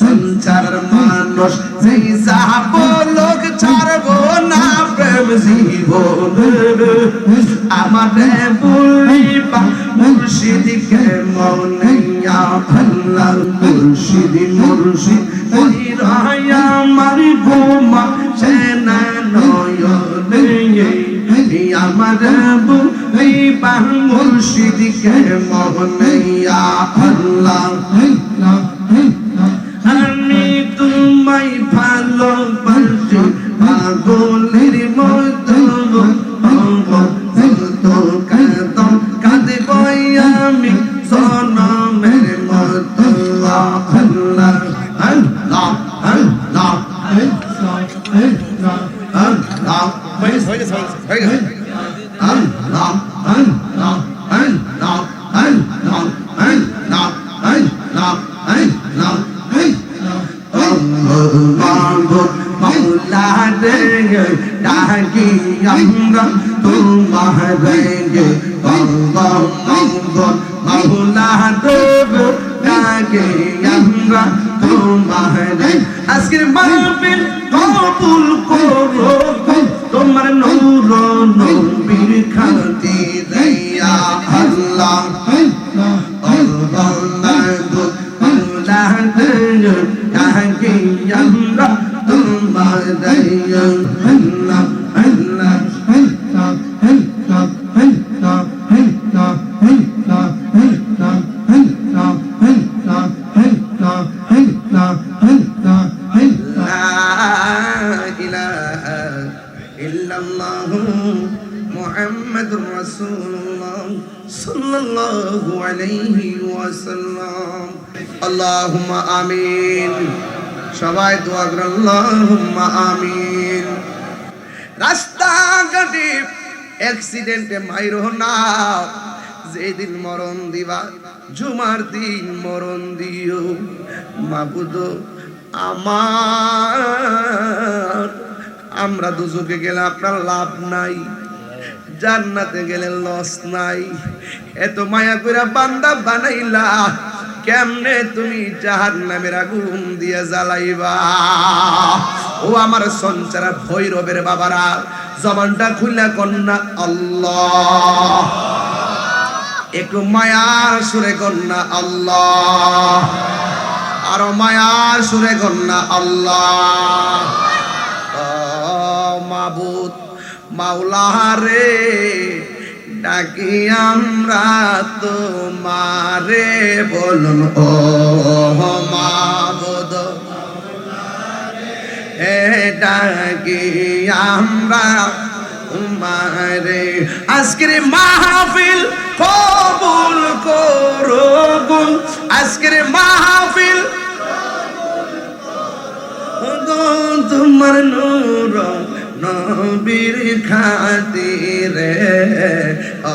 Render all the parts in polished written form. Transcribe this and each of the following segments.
সঞ্চার মানুষ সেই যাব লোক ছাড়বো না প্রেম জীবন আমারে বলিবা মুর্শিদকে মনাইয়া আল্লাহ মুর্শিদ মুর্শিদ ওই রায়া আমার গোমা সেনা নয়নে আমার বলিবা মুর্শিদকে মনাইয়া আল্লাহ আমি তোমায় ভালোবাসি পাগলের মতো কাঁদব আমি সনমের মতো আল্লাহ আল্লাহ আল্লাহ আল্লাহ আল্লাহ আল্লাহ আল্লাহ আল্লাহ আল্লাহ আল্লাহ আল্লাহ মৌলা রে ডাকি আমরা তোমারে মৌলা দেব ডাকি আমরা তোমারে আজকের মাহফিল কবুল করো তোমার নূর নবীর খাতিরে ইয়া আল্লাহ আমরা তোমার আল্লাহ আল্লাহ মুহাম্মাদুর রাসূলুল্লাহ সাল্লাল্লাহু আলাইহি ওয়াসাল্লাম আল্লাহুম্মা আমিন সবাই দোয়া করেন আল্লাহুম্মা আমিন রাস্তাঘাটে অ্যাক্সিডেন্টে মাইরো না যেদিন মরণ দিবা জুমার দিন মরণ দিও মাবুদ আমার আমরা দুজকে গেলে আপনার লাভ নাই জান্নাতে গেলে লস নাই এত মায়া কইরা বান্দা বানাইলা কেমনে তুমি জাহান্নামের আগুন দিয়ে জ্বালাইবা ও আমার সঞ্চারা ভৈরবের বাবারা জবানটা খুললা কন্যা আল্লাহ একটু মায়ার সুরে কন্যা আল্লাহ আরো মায়ার সুরে কন্যা আল্লাহ মাবুদ মাওলা রে ডাকি আমরা তোমারে বলুন ও মাবুদ হে ডাকি আমরা তোমারে আজকের মাহফিল কবুল করো গুণ আজকের মাহফিল তোমার নূর নবীর খাতিরে ও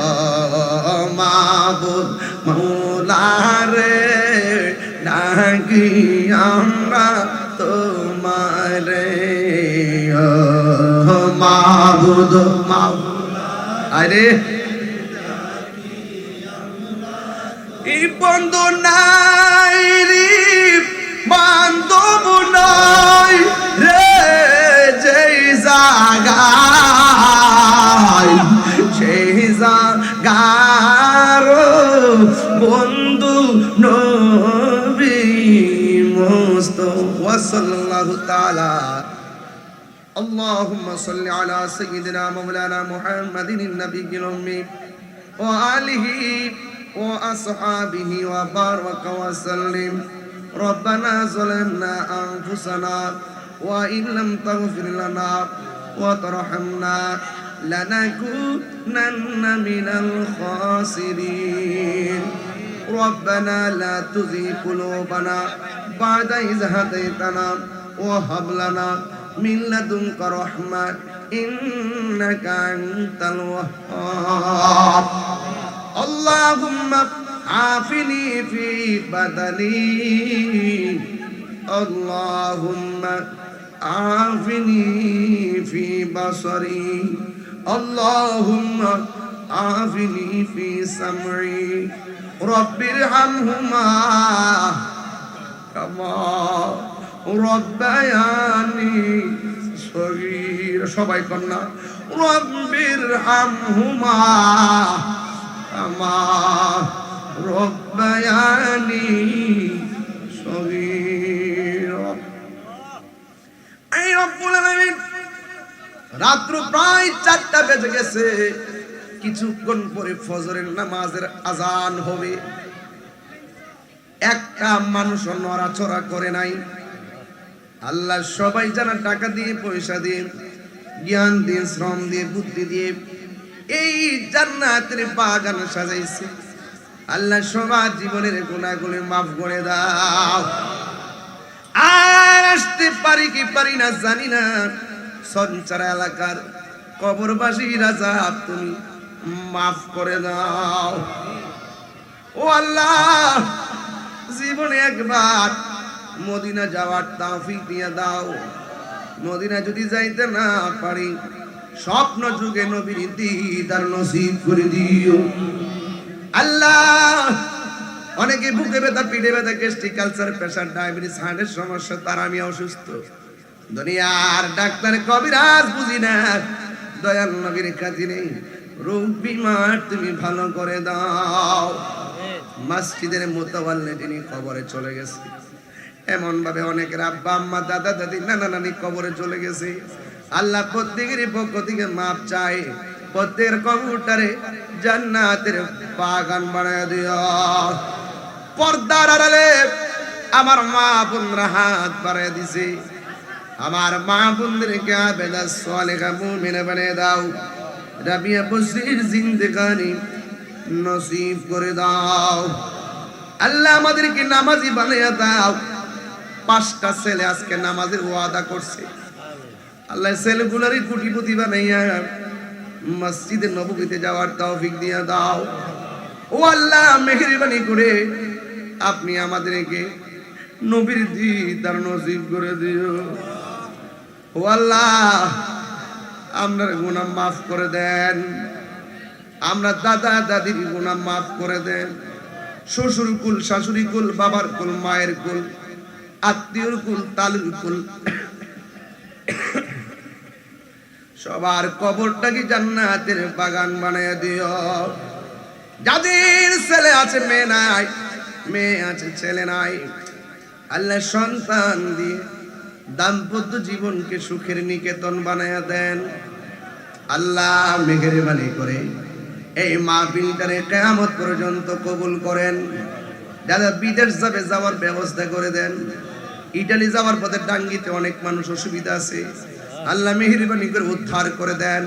মাবুদ মৌলা রে ডাকি আমরা তোমারে ও মাবুদ মাওলা আরে এই বন্ধু নাই রে বান্ধব নাই রে যেই জাগায় সেই জাগার বন্ধু নবী মুস্তাফা সাল্লাল্লাহু তাআলা اللهم صل على سيدنا مولانا محمد النبي الأمي وآله وأصحابه وبارك وسلم ربنا ظلمنا أنفسنا وإن لم تغفر لنا وترحمنا لنكونن من الخاسرين ربنا لا تزغ قلوبنا بعد إذ هديتنا وهب لنا من لدنك رحمة إنك أنت الوهاب اللهم عافني في بدني اللهم عافني في بصري اللهم عافني في سمعي رب ارحمهما কামা রাব্বায়ানি সগীরা। সবাই কন্যা রব্বির হামহুমা কামা রাব্বায়ানি সগীরা। এই রব্বুল আলামিন রাত্র প্রায় 4টা বেজে গেছে, কিছুক্ষণ পরে ফজরের নামাজের আজান হবে। একটা মানুষ নড়াচড়া করে নাই। আল্লাহ সবাই জানা টাকা দিয়ে, পয়সা দিয়ে, জ্ঞান দিয়ে, শ্রম দিয়ে, বুদ্ধি দিয়ে এই জান্নাতের বাগান সাজাইছে। আল্লাহ সবার জীবনের গুনাহগুলো মাফ করে দাও। আর আসতে পারি কি পারি না জানি না, সঞ্চার এলাকার কবরবাসী রাজা তুমি মাফ করে দাও। ও আল্লাহ, জীবনে একবার মদিনা যাওয়ার তৌফিক দিয়ে দাও। মদিনা যদি যাইতে না পারি, স্বপ্ন যুগে নবীর দিদার নসিব করে দিও। আল্লাহ, অনেকে বুকে ব্যথা, পিঠে ব্যথা, গ্যাস্ট্রিক, আলসার, প্রেসার, ডায়াবেটিস, হার্টের সমস্যা, তার আমি অসুস্থ। দুনিয়ার ডাক্তার কবিরাজ বুঝি না, দয়াল নবীর কাছে নেই, রোগ বিমার তুমি ভালো করে দাও। মসজিদের মোতাওয়াল্লি তিনি কবরে চলে গেছে। এমন ভাবে অনেকের আব্বা আম্মা, দাদা দাদি, নানা নানি কবরে চলে গেছে। আল্লাহ প্রত্যেকের পক্ষ থেকে মাপ চাই, প্রত্যেকের কবরটারে জান্নাতের বাগান বানায় দিও। পর্দার আড়ালে আমার মা বোনরা হাত বাড়ায় দিছে, আমার মা বোনদেরকে আবেদা সালেহা মুমিনা বানিয়ে দাও। রাবিয়া বসির জিন্দেগানি নসিব করে দাও। আল্লাহ আমাদেরকে নামাজি বানিয়ে দাও। 5টা ছেলে আজকে নামাজের ওয়াদা করছে। আল্লাহ ছেলেগুলোরই কোটিপতি বানাইয়া মসজিদে নববীতে যাওয়ার তৌফিক দিয়ে দাও। ও আল্লাহ, মেহেরবানি করে আপনি আমাদেরকে নবীর দিদার নসিব করে দিও। ও আল্লাহ, আমরা গুনাহ মাফ করে দেন, আমরা দাদা দাদির গুনাহ মাফ করে দেন। শ্বশুর কুল, শাশুড়ি কুল, বাবার কুল, মায়ের কুল, আত্মীয়র কুল, তালুর কুল, সবার কবরটাকে জান্নাতের বাগান বানায় দিও। যাদের ছেলে আছে মেয়ে নাই, মেয়ে আছে ছেলে নাই, আল্লাহ সন্তান দিয়ে দাম্পত্য জীবনকে সুখের নিকেতন বানায়া দেন। আল্লাহ মেহেরবানি করে এই মাহফিলটারে কিয়ামত পর্যন্ত কবুল করেন। যারা বিদেশ যাবে যাওয়ার ব্যবস্থা করে দেন। ইটালি যাওয়ার পথে টাঙ্গিতে অনেক মানুষ অসুবিধা আছে, আল্লাহ মেহেরবানি করে উদ্ধার করে দেন।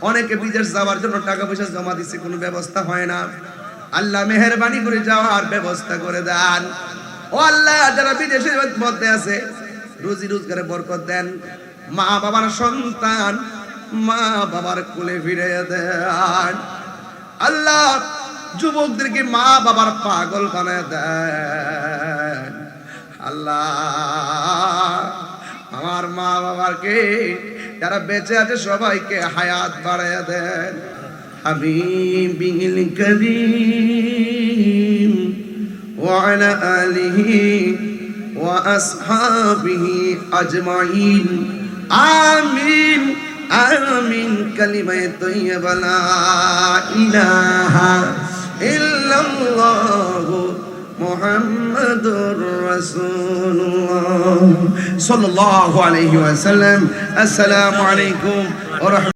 অনেকে বিদেশ যাওয়ার জন্য টাকা পয়সা জমা দিচ্ছে, কোনো ব্যবস্থা হয় না, আল্লাহ মেহেরবানি করে যাওয়ার ব্যবস্থা করে দেন। ও আল্লাহ, যারা বিদেশের মধ্যে আছে রুজি রোজগারে বরকত দেন। মা বাবার সন্তান মা বাবার কোলে ফিরিয়ে দেন। আল্লাহ, যুবকদেরকে মা বাবার পাগল বানায় দেন। আল্লাহ, আমার মা বাবাকে যারা বেঁচে আছে সবাইকে হায়াত বাড়ায় দেন। হাবিবিল করিম ওয়া আলা আলিহি ওয়া আসহাবিহি আজমাইন। আমিন আমিন। কালিমায়ে তাইয়্যিবা লা ইলাহা ইল্লাল্লাহু মুহাম্মাদুর রাসূলুল্লাহ সাল্লাল্লাহু আলাইহি ওয়াসাল্লাম। আসসালামু আলাইকুম ওয়া রাহমাতুল্লাহ।